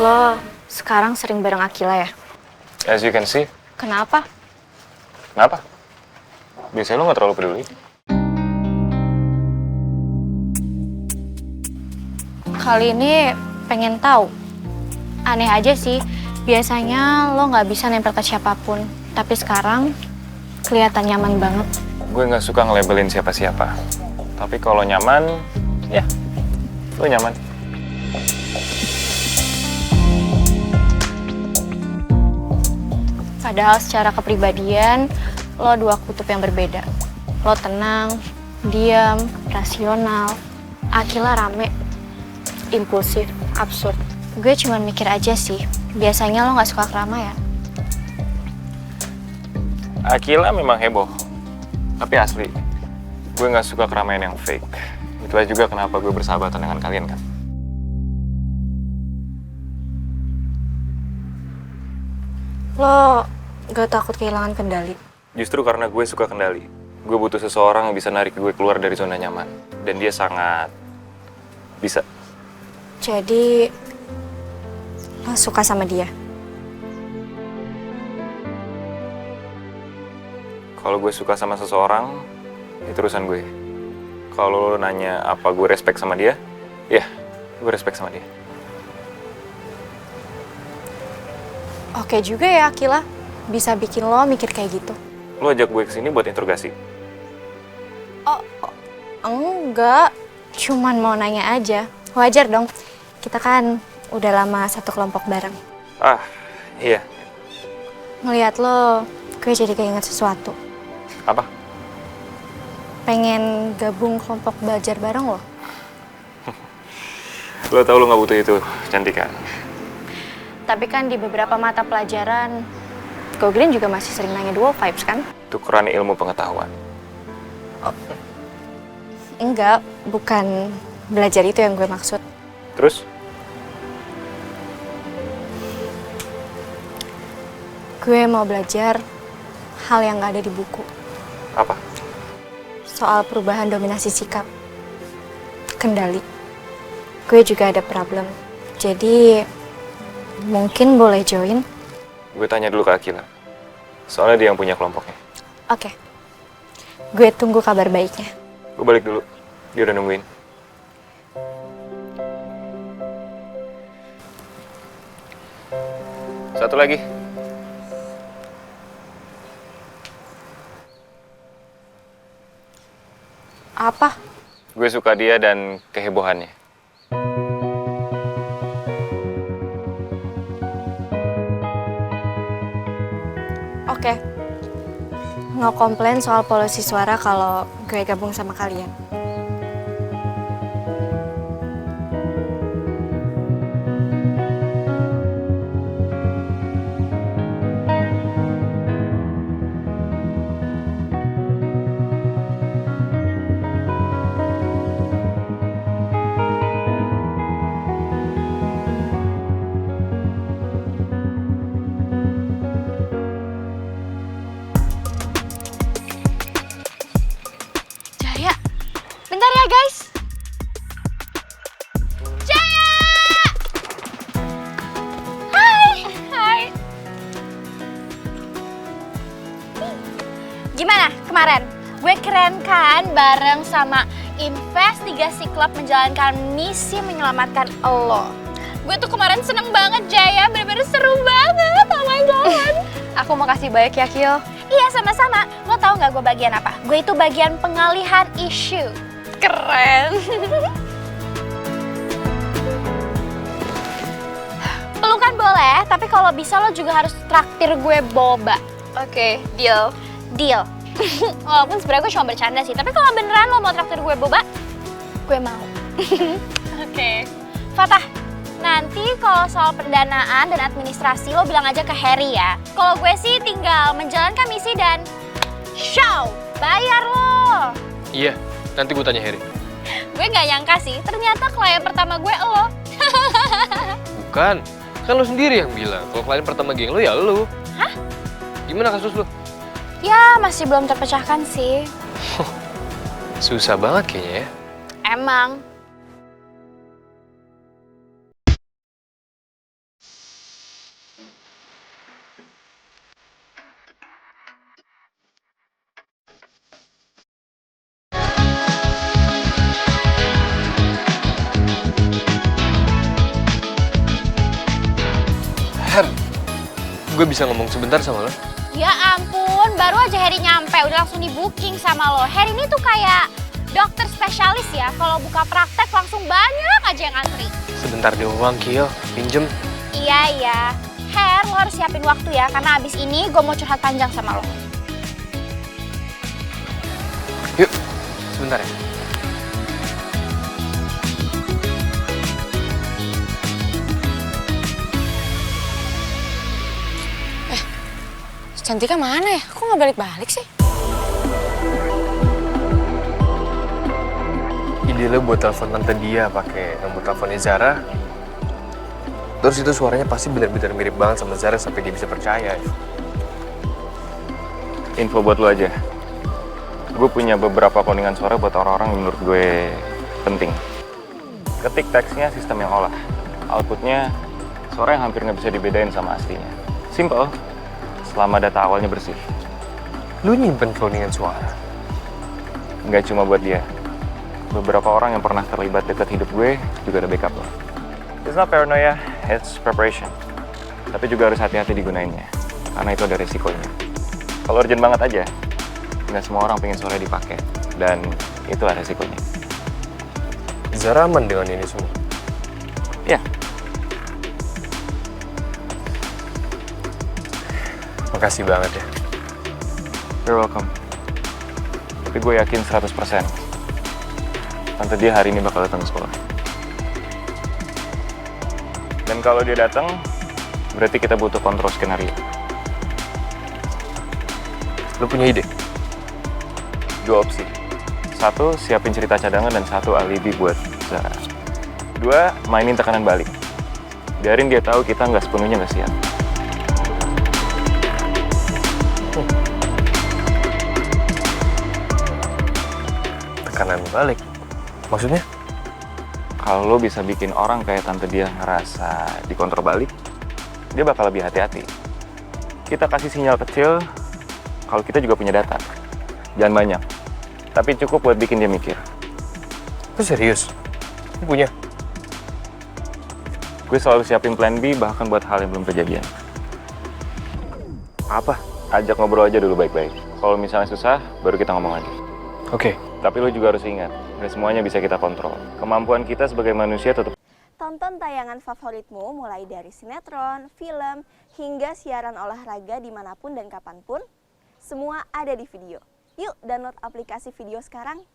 Lo sekarang sering bareng Akila ya? As you can see. Kenapa? Kenapa? Biasanya lo gak terlalu peduli. Kali ini pengen tahu. Aneh aja sih, biasanya lo nggak bisa nempel ke siapapun. Tapi sekarang kelihatan nyaman banget. Gue gak suka ngelabelin siapa-siapa. Tapi kalau nyaman, ya, lo nyaman. Padahal secara kepribadian, lo dua kutub yang berbeda. Lo tenang, diam, rasional. Akila rame, impulsif, absurd. Gue cuma mikir aja sih, biasanya lo nggak suka keramaian. Akila memang heboh. Tapi asli, gue gak suka keramaian yang fake. Itulah juga kenapa gue bersahabatan dengan kalian kan. Lo gak takut kehilangan kendali? Justru karena gue suka kendali. Gue butuh seseorang yang bisa narik gue keluar dari zona nyaman. Dan dia sangat bisa. Jadi, lo suka sama dia? Kalau gue suka sama seseorang, itu urusan gue. Kalau lo nanya apa gue respect sama dia, ya, gue respect sama dia. Oke juga ya Akila, bisa bikin lo mikir kayak gitu. Lo ajak gue kesini buat interogasi. Oh, enggak, cuman mau nanya aja. Wajar dong, kita kan udah lama satu kelompok bareng. Ah, iya. Ngeliat lo, gue jadi keinget sesuatu. Apa? Pengen gabung kelompok belajar bareng lo. Lo tau lo gak butuh itu, Cantika. Tapi kan di beberapa mata pelajaran, Goglin juga masih sering nanya dual vibes kan? Tukeran ilmu pengetahuan. Enggak, bukan belajar itu yang gue maksud. Terus? Gue mau belajar hal yang gak ada di buku. Apa? Soal perubahan dominasi sikap. Kendali. Gue juga ada problem. Jadi, mungkin boleh join? Gue tanya dulu ke Akila. Soalnya dia yang punya kelompoknya. Oke. Gue tunggu kabar baiknya. Gue balik dulu. Dia udah nungguin. Satu lagi. Apa? Gue suka dia dan kehebohannya. Oke. Nggak komplain soal polusi suara kalau gue gabung sama kalian. Jaya, bentar ya guys. Jaya! Hai. Hai. Gimana kemarin? Gue keren kan bareng sama investigasi klub menjalankan misi menyelamatkan lo. Gue tuh kemarin seneng banget Jaya, bener-bener seru banget. Oh my god. Aku mau kasih banyak ya Kil. Iya sama-sama. Lo tau gak gue bagian apa? Gue itu bagian pengalihan isu. Keren. Pelukan boleh, tapi kalau bisa lo juga harus traktir gue boba. Oke, deal. Deal. Walaupun sebenarnya gue cuma bercanda sih, tapi kalau beneran lo mau traktir gue boba, gue mau. Oke. Fatah, nanti kalau soal pendanaan dan administrasi lo bilang aja ke Harry ya. Kalau gue sih tinggal menjalankan misi dan show, bayar lo. Iya, nanti gue tanya Harry. Gue nggak nyangka sih, ternyata klien pertama gue lo. Bukan, kan lo sendiri yang bilang kalau klien pertama geng lo ya lo. Hah? Gimana kasus lo? Ya, masih belum terpecahkan sih. Susah banget kayaknya ya. Emang, gue bisa ngomong sebentar sama lo? Ya ampun, baru aja Harry nyampe, udah langsung di-booking sama lo. Harry ini tuh kayak dokter spesialis ya, kalau buka praktek langsung banyak aja yang antri. Sebentar doang, Kio. Pinjem. Iya. Her, lo harus siapin waktu ya, karena abis ini gue mau curhat panjang sama lo. Yuk, sebentar ya. Cantika mana ya? Kok nggak balik-balik sih? Ide lo buat telepon tante dia pakai nomor teleponnya Zara. Terus itu suaranya pasti benar-benar mirip banget sama Zara sampai dia bisa percaya. Info buat lo aja. Gue punya beberapa codingan suara buat orang-orang yang menurut gue penting. Ketik teksnya sistem yang olah. Outputnya suara yang hampir nggak bisa dibedain sama aslinya. Simple. Selama data awalnya bersih. Lu nyimpen cloningan suara? Nggak cuma buat dia. Beberapa orang yang pernah terlibat dekat hidup gue juga ada backup loh. It's not paranoia, it's preparation. Tapi juga harus hati-hati digunainnya. Karena itu ada resikonya. Kalau urgent banget aja, nggak semua orang pengen suara dipakai. Dan itu ada resikonya. Zara aman dengan ini semua? Ya, makasih banget ya. you're welcome. Tapi gue yakin 100% tante dia hari ini bakal datang ke sekolah. Dan kalau dia datang, berarti kita butuh kontrol skenario. Lu punya ide? 2 opsi. 1, siapin cerita cadangan dan 1 alibi buat Zara. 2, mainin tekanan balik. Biarin dia tahu kita nggak sepenuhnya nggak siap. Tekanan balik? Maksudnya? Kalau lo bisa bikin orang kayak tante dia ngerasa dikontrol balik, dia bakal lebih hati-hati. Kita kasih sinyal kecil kalau kita juga punya data. Jangan banyak, tapi cukup buat bikin dia mikir. Lu serius? Lu punya? Gue selalu siapin plan B bahkan buat hal yang belum kejadian. Apa? Ajak ngobrol aja dulu baik-baik. Kalau misalnya susah, baru kita ngomong lagi. Oke. Tapi lo juga harus ingat, nggak semuanya bisa kita kontrol. Kemampuan kita sebagai manusia tetap. Tonton tayangan favoritmu mulai dari sinetron, film, hingga siaran olahraga dimanapun dan kapanpun. Semua ada di video. Yuk download aplikasi video sekarang.